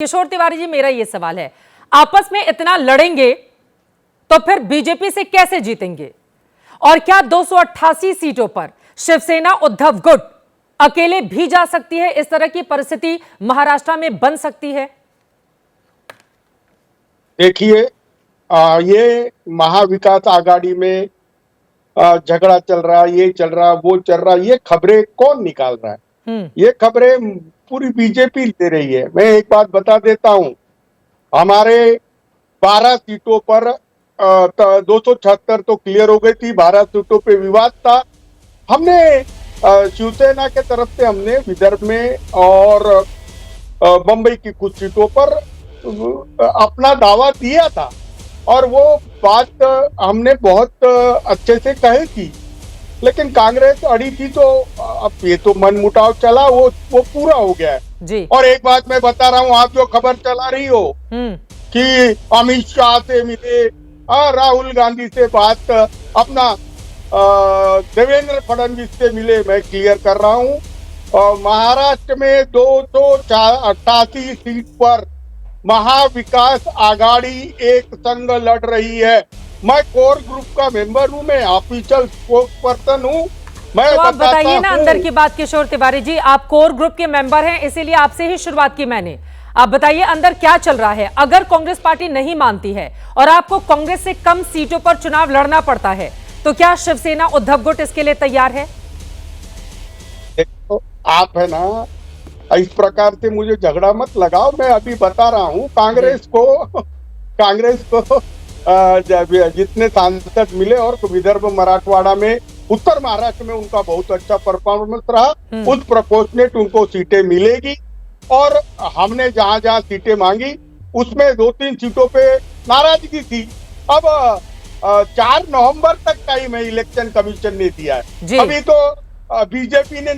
किशोर तिवारी जी, मेरा ये सवाल है, आपस में इतना लड़ेंगे तो फिर बीजेपी से कैसे जीतेंगे? और क्या 288 सीटों पर शिवसेना उद्धव गुट अकेले भी जा सकती है? इस तरह की परिस्थिति महाराष्ट्र में बन सकती है? देखिए, ये महाविकास आघाड़ी में झगड़ा चल रहा, ये चल रहा, वो चल रहा, ये खबरें कौन निकाल रहा है? ये खबरें पूरी बीजेपी ले रही है। मैं एक बात बता देता हूं, हमारे 12 सीटों पर 276 तो क्लियर हो गई थी, 12 सीटों पे विवाद था। हमने शिवसेना के तरफ से हमने विदर्भ में और बंबई की कुछ सीटों पर अपना दावा दिया था और वो बात हमने बहुत अच्छे से कही थी, लेकिन कांग्रेस अड़ी थी। तो अब ये तो मनमुटाव चला, वो पूरा हो गया है जी। और एक बात मैं बता रहा हूँ, आप जो खबर चला रही हो कि अमित शाह से मिले, राहुल गांधी से बात, अपना देवेंद्र फडणवीस से मिले, मैं क्लियर कर रहा हूँ, महाराष्ट्र में 288 सीट पर महाविकास आघाड़ी एक संग लड़ रही है। मैं कोर ग्रुप का मेंबर हूं, मैं ऑफिशियल स्पोक्स पर्सन हूं। मैं तो आप बताइए ना अंदर की बात किशोर तिवारी जी, आप कोर ग्रुप के मेंबर हैं, इसीलिए आपसे ही शुरुआत की मैंने। आप बताइए अंदर क्या चल रहा है? अगर कांग्रेस पार्टी नहीं मानती है और आपको कांग्रेस से कम सीटों पर चुनाव लड़ना पड़ता है, तो क्या शिवसेना उद्धव गुट इसके लिए तैयार है? देखो, आप है ना, इस प्रकार से मुझे झगड़ा मत लगाओ। मैं अभी बता रहा हूँ, कांग्रेस को जितने सांसद मिले और विदर्भ मराठवाड़ा में, उत्तर महाराष्ट्र में उनका बहुत अच्छा परफॉर्मेंस रहा, उस प्रपोर्शनेट उनको सीटें मिलेगी। और हमने जहां जहां सीटें मांगी उसमें 2-3 सीटों पे नाराजगी थी। अब 4 नवंबर तक टाइम है, इलेक्शन कमीशन ने दिया है। अभी तो बीजेपी ने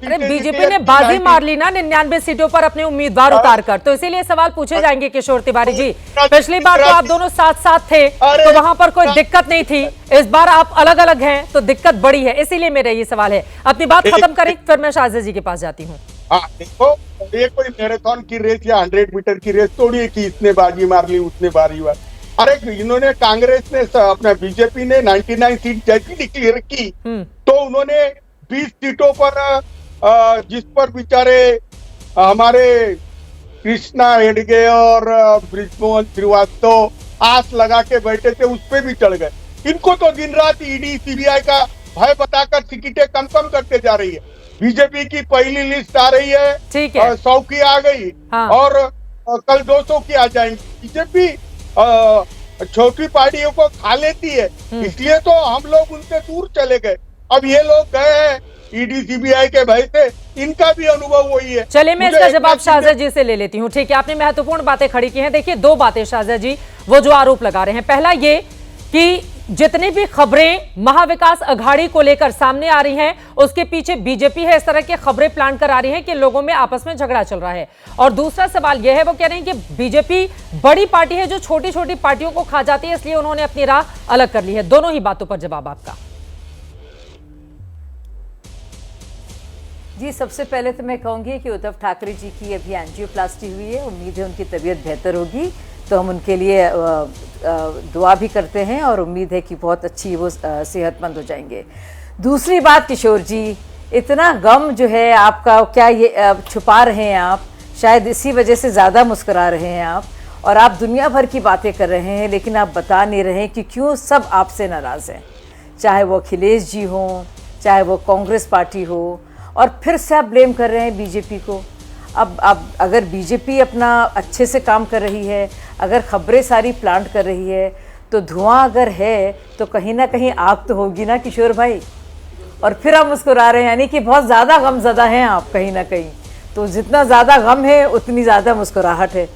बीजेपी ने बाजी मार ली ना 99 सीटों पर अपने उम्मीदवार उतारकर, तो इसीलिए सवाल पूछे जाएंगे किशोर तिवारी जी। पिछली बार तो आप दोनों साथ साथ थे तो वहां पर कोई दिक्कत नहीं थी, इस बार आप अलग अलग हैं तो दिक्कत बड़ी है, इसीलिए मेरा ये सवाल है। अपनी बात खत्म करें फिर मैं शाहजेब जी के पास जाती हूँ। हाँ देखो, ये कोई मैराथन की रेस या 100 मीटर की रेस थोड़ी है कि इसने बाजी मार ली उसने बाजी मार। अरे इन्होंने, कांग्रेस ने, अपना बीजेपी ने 99 सीट जैसी डिक्लेयर की तो उन्होंने 20 सीटों पर जिस पर बेचारे हमारे कृष्णा हेडगे और ब्रिजमोहन श्रीवास्तव आस लगा के बैठे थे, उस पे भी चढ़ गए। इनको तो दिन रात ईडी सीबीआई का भय बताकर टिकटें कम करते जा रही है। बीजेपी की पहली लिस्ट आ रही है, 100 की आ गई, हाँ। और कल 200 की आ जाएंगी। बीजेपी छोटी पार्टियों को खा लेती है, इसलिए तो हम लोग उनसे दूर चले गए। अब ये लोग गए हैं ईडी सीबीआई के भय से, इनका भी अनुभव वही है। चलिए मैं इसका जवाब शाहजेब जी से ले लेती हूँ। ठीक है, आपने महत्वपूर्ण बातें खड़ी की हैं। देखिए, 2 बातें शाहजेब जी वो जो आरोप लगा रहे हैं, पहला ये कि जितनी भी खबरें महाविकास अघाड़ी को लेकर सामने आ रही हैं उसके पीछे बीजेपी है, इस तरह की खबरें प्लान कर आ रही हैं कि लोगों में आपस में झगड़ा चल रहा है। और दूसरा सवाल यह है, वो कह रहे हैं कि बीजेपी बड़ी पार्टी है जो छोटी छोटी पार्टियों को खा जाती है, इसलिए उन्होंने अपनी राह अलग कर ली है। दोनों ही बातों पर जवाब आपका। जी, सबसे पहले तो मैं कहूँगी कि उद्धव ठाकरे जी की अभी एंजियोप्लास्टी हुई है, उम्मीद है उनकी तबीयत बेहतर होगी, तो हम उनके लिए दुआ भी करते हैं और उम्मीद है कि बहुत अच्छी वो सेहतमंद हो जाएंगे। दूसरी बात किशोर जी, इतना गम जो है आपका, क्या ये छुपा रहे हैं आप? शायद इसी वजह से ज़्यादा मुस्कुरा रहे हैं आप, और आप दुनिया भर की बातें कर रहे हैं लेकिन आप बता नहीं रहे कि क्यों सब आपसे नाराज़ हैं, चाहे वो अखिलेश जी हों, चाहे वो कांग्रेस पार्टी हो, और फिर से आप ब्लेम कर रहे हैं बीजेपी को। अब अगर बीजेपी अपना अच्छे से काम कर रही है, अगर खबरें सारी प्लांट कर रही है, तो धुआं अगर है तो कहीं ना कहीं आग तो होगी ना किशोर भाई। और फिर आप मुस्कुरा रहे हैं, यानी कि बहुत ज़्यादा गमज़दा हैं आप कहीं ना कहीं। तो जितना ज़्यादा गम है उतनी ज़्यादा मुस्कुराहट है,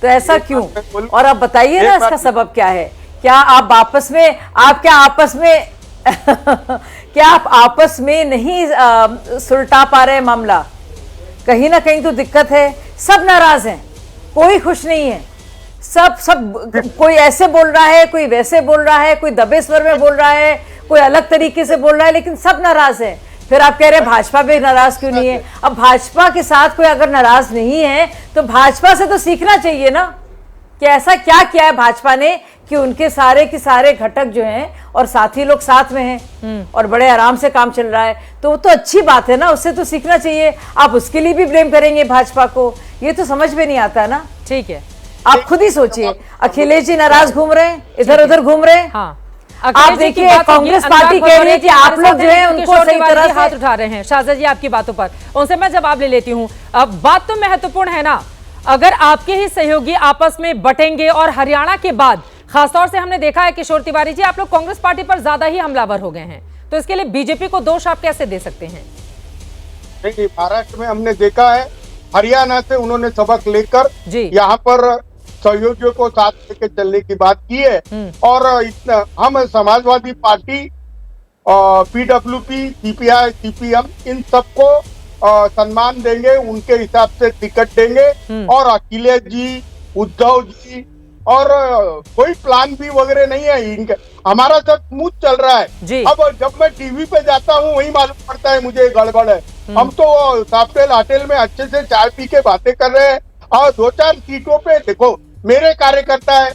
तो ऐसा क्यों? और आप बताइए ना इसका सबब क्या है? क्या आप आपस में क्या आप आपस में नहीं सुलटा पा रहे मामला? कहीं ना कहीं तो दिक्कत है। सब नाराज हैं, कोई खुश नहीं है, सब कोई ऐसे बोल रहा है, कोई वैसे बोल रहा है, कोई दबे स्वर में बोल रहा है, कोई अलग तरीके से बोल रहा है, लेकिन सब नाराज है। फिर आप कह रहे हैं भाजपा पे नाराज क्यों नहीं है? अब भाजपा के साथ कोई अगर नाराज नहीं है तो भाजपा से तो सीखना चाहिए ना कि ऐसा क्या किया है भाजपा ने कि उनके सारे के सारे घटक जो हैं और साथी लोग साथ में हैं और बड़े आराम से काम चल रहा है, तो वो तो अच्छी बात है ना, उससे तो सीखना चाहिए। आप उसके लिए भी ब्लेम करेंगे भाजपा को, ये तो समझ में नहीं आता ना। ठीक है, आप खुद ही सोचिए, अखिलेश जी नाराज घूम रहे हैं, इधर उधर घूम रहे हैं। हाँ, आप देखिए कांग्रेस पार्टी कह रही है कि आप लोग जो है उनको सही तरह से हाथ उठा रहे हैं। शाहजा जी आपकी बातों पर उनसे मैं जवाब ले लेती हूँ। अब बात तो महत्वपूर्ण है ना, अगर आपके ही सहयोगी आपस में बटेंगे और हरियाणा के बाद खासतौर से हमने देखा है किशोर तिवारी जी, आप लोग कांग्रेस पार्टी पर ज्यादा ही हमलावर हो गए हैं, तो इसके लिए बीजेपी को दोष आप कैसे दे सकते हैं? नहीं, महाराष्ट्र में हमने देखा है, हरियाणा से उन्होंने सबक लेकर यहाँ पर सहयोगियों को साथ लेकर चलने की बात की है। और हम Samajwadi Party, PWP, CPI, CPM, इन सबको सम्मान देंगे, उनके हिसाब से टिकट देंगे। और अखिलेश जी, उद्धव जी, और कोई प्लान भी वगैरह नहीं है इनका, हमारा सब स्मूथ चल रहा है। अब जब मैं टीवी पे जाता हूँ वही मालूम पड़ता है मुझे गड़बड़ है। हम तो सॉफ्टेल होटल में अच्छे से चाय पी के बातें कर रहे हैं और 2-4 सीटों पे देखो मेरे कार्यकर्ता है,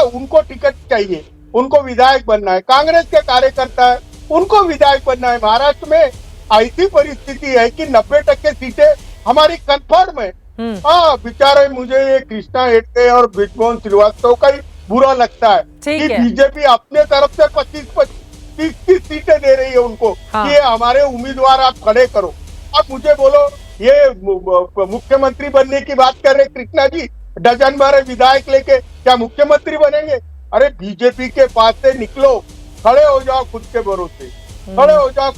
उनको टिकट चाहिए, उनको विधायक बनना है। कांग्रेस के कार्यकर्ता है, उनको विधायक बनना है। महाराष्ट्र में ऐसी परिस्थिति है कि 90% सीटें हमारी कन्फर्म है। हाँ, बेचारे मुझे ये कृष्णा हेगड़े और ब्रिजमोहन श्रीवास्तव का ही बुरा लगता है कि बीजेपी अपने तरफ से 25-30 सीटें दे रही है उनको कि हमारे उम्मीदवार आप खड़े करो। अब मुझे बोलो, ये मुख्यमंत्री बनने की बात कर रहे कृष्णा जी, डजन भर विधायक लेके क्या मुख्यमंत्री बनेंगे? अरे बीजेपी के पास से निकलो, खड़े हो जाओ, खुद के भरोसे खड़े हो जाओ,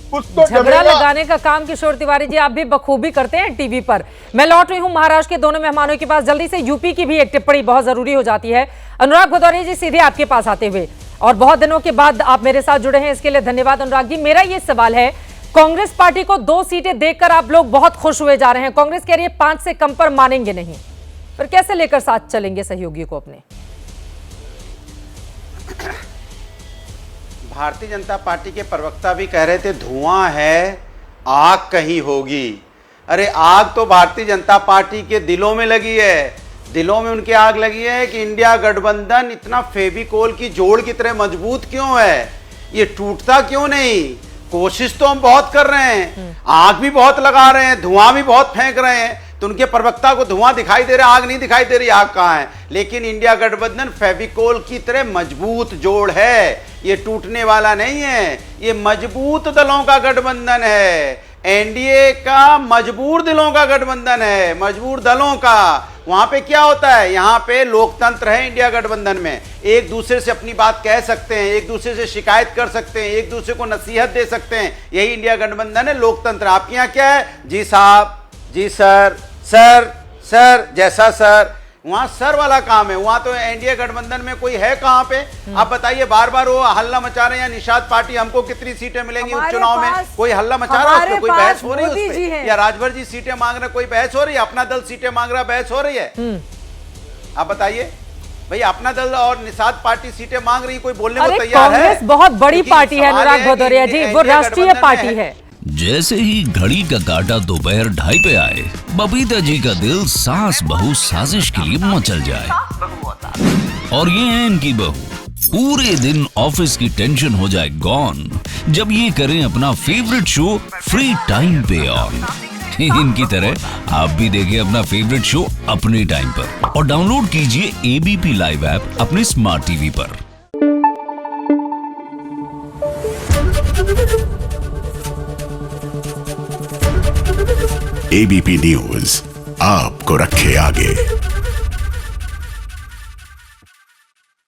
कुछ तो झगड़ा लगाने का काम किशोर तिवारी जी आप भी बखूबी करते हैं टीवी पर। मैं लौट रही हूं महाराष्ट्र के दोनों मेहमानों के पास, जल्दी से यूपी की भी एक टिप्पणी बहुत जरूरी हो जाती है। अनुराग भदौरिया जी, सीधे आपके पास आते हुए, और बहुत दिनों के बाद आप मेरे साथ जुड़े हैं, इसके लिए धन्यवाद अनुराग जी। मेरा ये सवाल है, कांग्रेस पार्टी को 2 सीटें देखकर आप लोग बहुत खुश हुए जा रहे हैं, कांग्रेस कह रही है 5 से कम पर मानेंगे नहीं, पर कैसे लेकर साथ चलेंगे सहयोगी को अपने? भारतीय जनता पार्टी के प्रवक्ता भी कह रहे थे धुआं है, आग कहीं होगी। अरे आग तो भारतीय जनता पार्टी के दिलों में लगी है, दिलों में उनकी आग लगी है कि इंडिया गठबंधन इतना फेविकोल की जोड़ की तरह मजबूत क्यों है, ये टूटता क्यों नहीं। कोशिश तो हम बहुत कर रहे हैं, आग भी बहुत लगा रहे हैं, धुआं भी बहुत फेंक रहे हैं, तो उनके प्रवक्ता को धुआं दिखाई दे रहा है, आग नहीं दिखाई दे रही, आग कहां है। लेकिन इंडिया गठबंधन फेविकोल की तरह मजबूत जोड़ है, ये टूटने वाला नहीं है, ये मजबूत दलों का गठबंधन है, एनडीए का मजबूर दिलों का गठबंधन है, मजबूर दलों का। वहां पे क्या होता है, यहां पे लोकतंत्र है इंडिया गठबंधन में, एक दूसरे से अपनी बात कह सकते हैं, एक दूसरे से शिकायत कर सकते हैं, एक दूसरे को नसीहत दे सकते हैं, यही इंडिया गठबंधन है, लोकतंत्र। आपके यहाँ क्या है, जी साहब, जी सर, सर सर जैसा सर, वहां सर वाला काम है। वहां तो एनडीए गठबंधन में कोई है कहां पे? आप बताइए, बार बार वो हल्ला मचा रहे हैं, निषाद पार्टी हमको कितनी सीटें मिलेंगी उपचुनाव में, कोई हल्ला मचा रहा है, उस पर कोई बहस हो रही है उस पे? या राजभर जी सीटें मांग रहे, कोई बहस हो रही है? अपना दल सीटें मांग रहा, बहस हो रही है? आप बताइए भाई, अपना दल और निषाद पार्टी सीटें मांग रही, कोई बोलने को तैयार है? कांग्रेस बहुत बड़ी पार्टी है अनुराग भदौरिया जी, वो राष्ट्रीय पार्टी है। जैसे ही घड़ी का काटा दोपहर 2:30 पे आए, बबीता जी का दिल सास बहू साजिश के लिए मचल जाए। और ये है इनकी बहू, पूरे दिन ऑफिस की टेंशन हो जाए गॉन जब ये करें अपना फेवरेट शो फ्री टाइम पे ऑन। इनकी तरह आप भी देखें अपना फेवरेट शो अपने टाइम पर और डाउनलोड कीजिए एबीपी लाइव ऐप अपने स्मार्ट टीवी पर। एबीपी न्यूज आपको रखे आगे।